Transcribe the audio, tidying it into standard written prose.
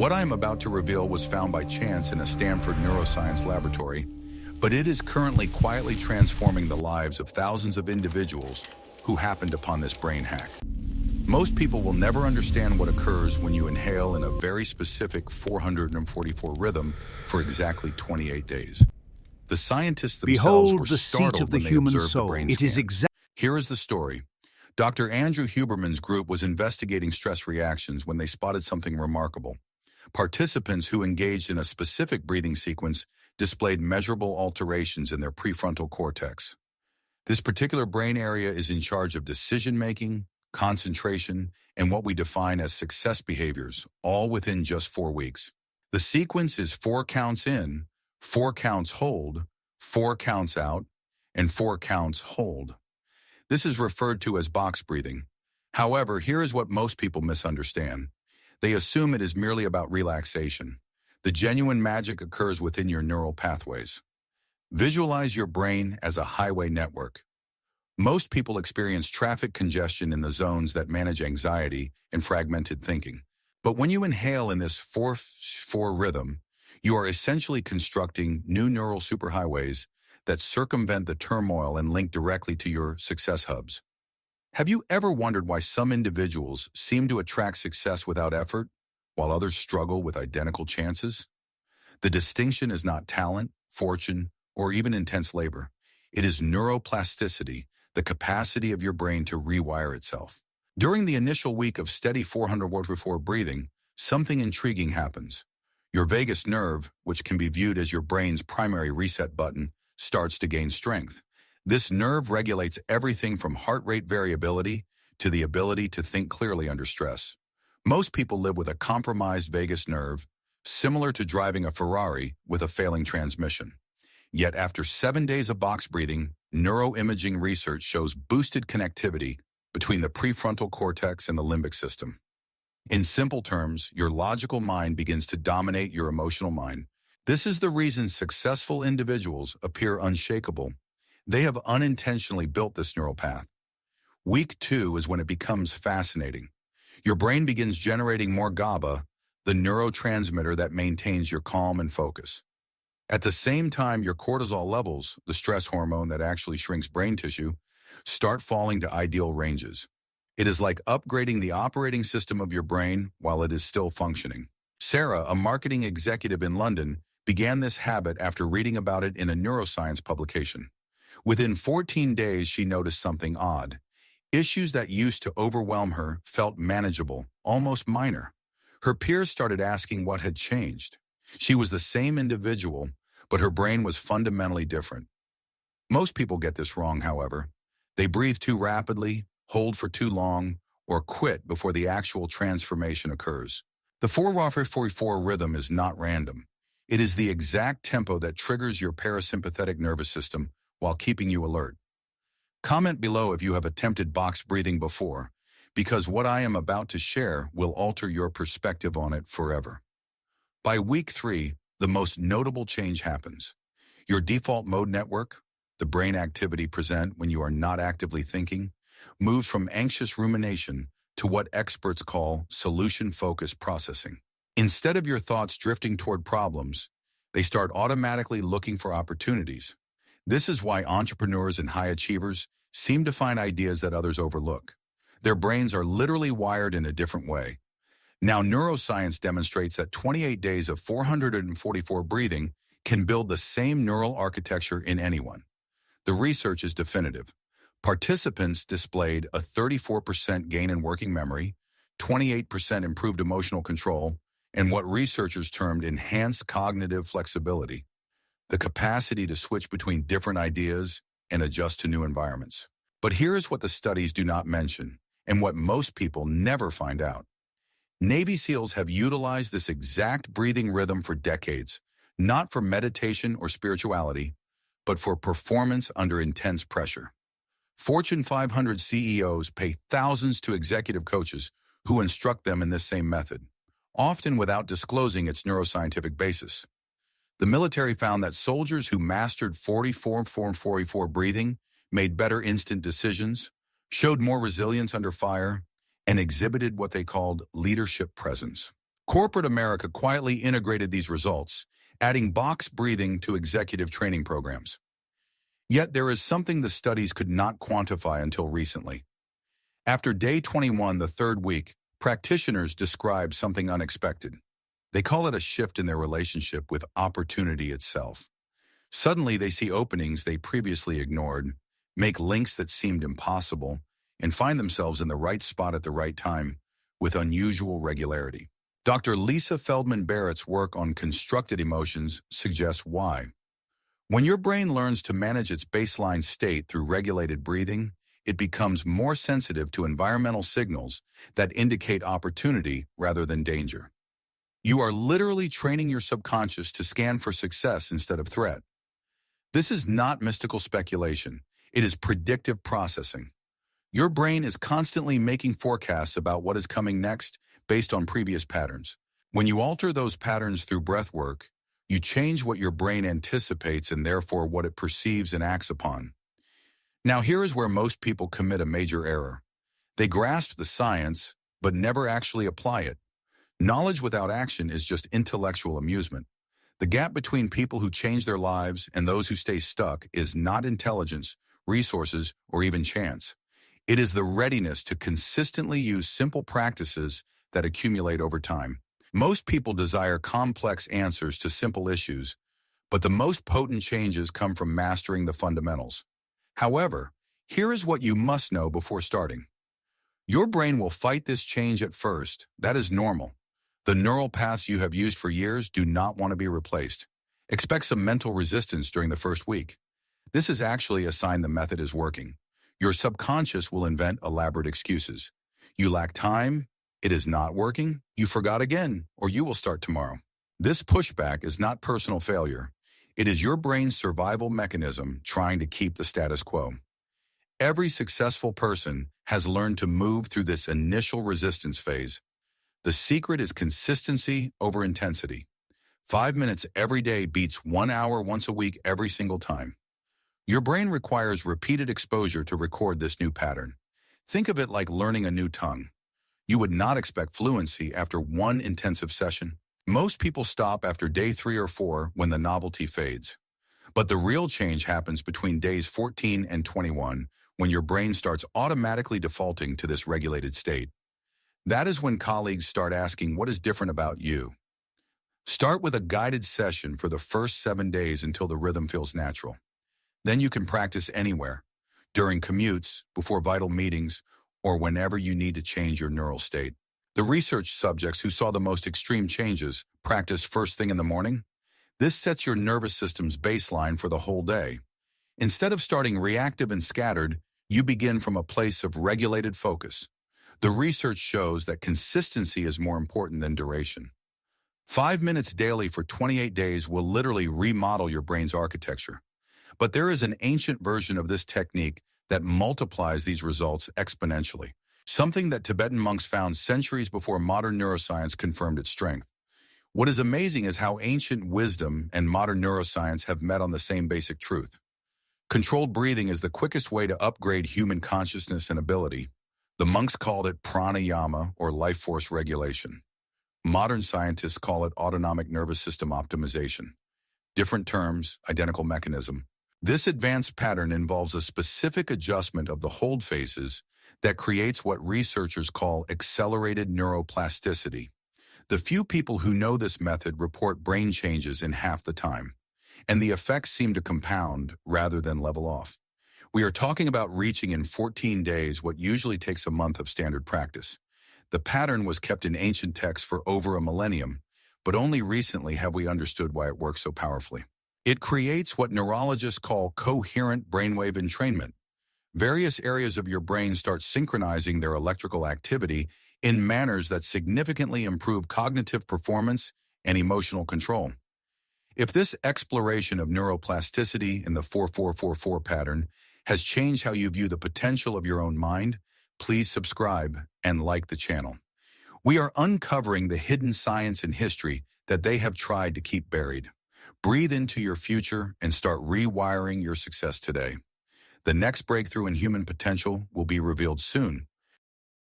What I am about to reveal was found by chance in a Stanford neuroscience laboratory, but it is currently quietly transforming the lives of thousands of individuals who happened upon this brain hack. Most people will never understand what occurs when you inhale in a very specific 444 rhythm for exactly 28 days. The scientists themselves were startled when they observed the brain scan. Here is the story. Dr. Andrew Huberman's group was investigating stress reactions when they spotted something remarkable. Participants who engaged in a specific breathing sequence displayed measurable alterations in their prefrontal cortex. This particular brain area is in charge of decision-making, concentration, and what we define as success behaviors, all within just 4 weeks. The sequence is 4 counts in, 4 counts hold, 4 counts out, and 4 counts hold. This is referred to as box breathing. However, here is what most people misunderstand. They assume it is merely about relaxation. The genuine magic occurs within your neural pathways. Visualize your brain as a highway network. Most people experience traffic congestion in the zones that manage anxiety and fragmented thinking. But when you inhale in this 4-4 rhythm, you are essentially constructing new neural superhighways that circumvent the turmoil and link directly to your success hubs. Have you ever wondered why some individuals seem to attract success without effort, while others struggle with identical chances? The distinction is not talent, fortune, or even intense labor. It is neuroplasticity, the capacity of your brain to rewire itself. During the initial week of steady 444 breathing, something intriguing happens. Your vagus nerve, which can be viewed as your brain's primary reset button, starts to gain strength. This nerve regulates everything from heart rate variability to the ability to think clearly under stress. Most people live with a compromised vagus nerve, similar to driving a Ferrari with a failing transmission. Yet after 7 days of box breathing, neuroimaging research shows boosted connectivity between the prefrontal cortex and the limbic system. In simple terms, your logical mind begins to dominate your emotional mind. This is the reason successful individuals appear unshakable. They have unintentionally built this neural path. Week 2 is when it becomes fascinating. Your brain begins generating more GABA, the neurotransmitter that maintains your calm and focus. At the same time, your cortisol levels, the stress hormone that actually shrinks brain tissue, start falling to ideal ranges. It is like upgrading the operating system of your brain while it is still functioning. Sarah, a marketing executive in London, began this habit after reading about it in a neuroscience publication. Within 14 days, she noticed something odd. Issues that used to overwhelm her felt manageable, almost minor. Her peers started asking what had changed. She was the same individual, but her brain was fundamentally different. Most people get this wrong, however. They breathe too rapidly, hold for too long, or quit before the actual transformation occurs. The 4-4-4 rhythm is not random. It is the exact tempo that triggers your parasympathetic nervous system while keeping you alert. Comment below if you have attempted box breathing before, because what I am about to share will alter your perspective on it forever. By week 3, the most notable change happens. Your default mode network, the brain activity present when you are not actively thinking, moves from anxious rumination to what experts call solution-focused processing. Instead of your thoughts drifting toward problems, they start automatically looking for opportunities. This is why entrepreneurs and high achievers seem to find ideas that others overlook. Their brains are literally wired in a different way. Now, neuroscience demonstrates that 28 days of 444 breathing can build the same neural architecture in anyone. The research is definitive. Participants displayed a 34% gain in working memory, 28% improved emotional control, and what researchers termed enhanced cognitive flexibility, the capacity to switch between different ideas and adjust to new environments. But here is what the studies do not mention, and what most people never find out. Navy SEALs have utilized this exact breathing rhythm for decades, not for meditation or spirituality, but for performance under intense pressure. Fortune 500 CEOs pay thousands to executive coaches who instruct them in this same method, often without disclosing its neuroscientific basis. The military found that soldiers who mastered 44-4-44 breathing made better instant decisions, showed more resilience under fire, and exhibited what they called leadership presence. Corporate America quietly integrated these results, adding box breathing to executive training programs. Yet there is something the studies could not quantify until recently. After day 21, the third week, practitioners describe something unexpected. They call it a shift in their relationship with opportunity itself. Suddenly, they see openings they previously ignored, make links that seemed impossible, and find themselves in the right spot at the right time with unusual regularity. Dr. Lisa Feldman Barrett's work on constructed emotions suggests why. When your brain learns to manage its baseline state through regulated breathing, it becomes more sensitive to environmental signals that indicate opportunity rather than danger. You are literally training your subconscious to scan for success instead of threat. This is not mystical speculation. It is predictive processing. Your brain is constantly making forecasts about what is coming next based on previous patterns. When you alter those patterns through breath work, you change what your brain anticipates and therefore what it perceives and acts upon. Now here is where most people commit a major error. They grasp the science, but never actually apply it. Knowledge without action is just intellectual amusement. The gap between people who change their lives and those who stay stuck is not intelligence, resources, or even chance. It is the readiness to consistently use simple practices that accumulate over time. Most people desire complex answers to simple issues, but the most potent changes come from mastering the fundamentals. However, here is what you must know before starting. Your brain will fight this change at first. That is normal. The neural paths you have used for years do not want to be replaced. Expect some mental resistance during the first week. This is actually a sign the method is working. Your subconscious will invent elaborate excuses. You lack time, it is not working, you forgot again, or you will start tomorrow. This pushback is not personal failure. It is your brain's survival mechanism trying to keep the status quo. Every successful person has learned to move through this initial resistance phase. The secret is consistency over intensity. 5 minutes every day beats 1 hour once a week every single time. Your brain requires repeated exposure to record this new pattern. Think of it like learning a new tongue. You would not expect fluency after one intensive session. Most people stop after day 3 or 4 when the novelty fades. But the real change happens between days 14 and 21 when your brain starts automatically defaulting to this regulated state. That is when colleagues start asking what is different about you. Start with a guided session for the first 7 days until the rhythm feels natural. Then you can practice anywhere, during commutes, before vital meetings, or whenever you need to change your neural state. The research subjects who saw the most extreme changes practiced first thing in the morning. This sets your nervous system's baseline for the whole day. Instead of starting reactive and scattered, you begin from a place of regulated focus. The research shows that consistency is more important than duration. 5 minutes daily for 28 days will literally remodel your brain's architecture. But there is an ancient version of this technique that multiplies these results exponentially, something that Tibetan monks found centuries before modern neuroscience confirmed its strength. What is amazing is how ancient wisdom and modern neuroscience have met on the same basic truth. Controlled breathing is the quickest way to upgrade human consciousness and ability. The monks called it pranayama, or life force regulation. Modern scientists call it autonomic nervous system optimization. Different terms, identical mechanism. This advanced pattern involves a specific adjustment of the hold phases that creates what researchers call accelerated neuroplasticity. The few people who know this method report brain changes in half the time, and the effects seem to compound rather than level off. We are talking about reaching in 14 days what usually takes a month of standard practice. The pattern was kept in ancient texts for over a millennium, but only recently have we understood why it works so powerfully. It creates what neurologists call coherent brainwave entrainment. Various areas of your brain start synchronizing their electrical activity in manners that significantly improve cognitive performance and emotional control. If this exploration of neuroplasticity in the 4444 pattern has changed how you view the potential of your own mind, please subscribe and like the channel. We are uncovering the hidden science and history that they have tried to keep buried. Breathe into your future and start rewiring your success today. The next breakthrough in human potential will be revealed soon.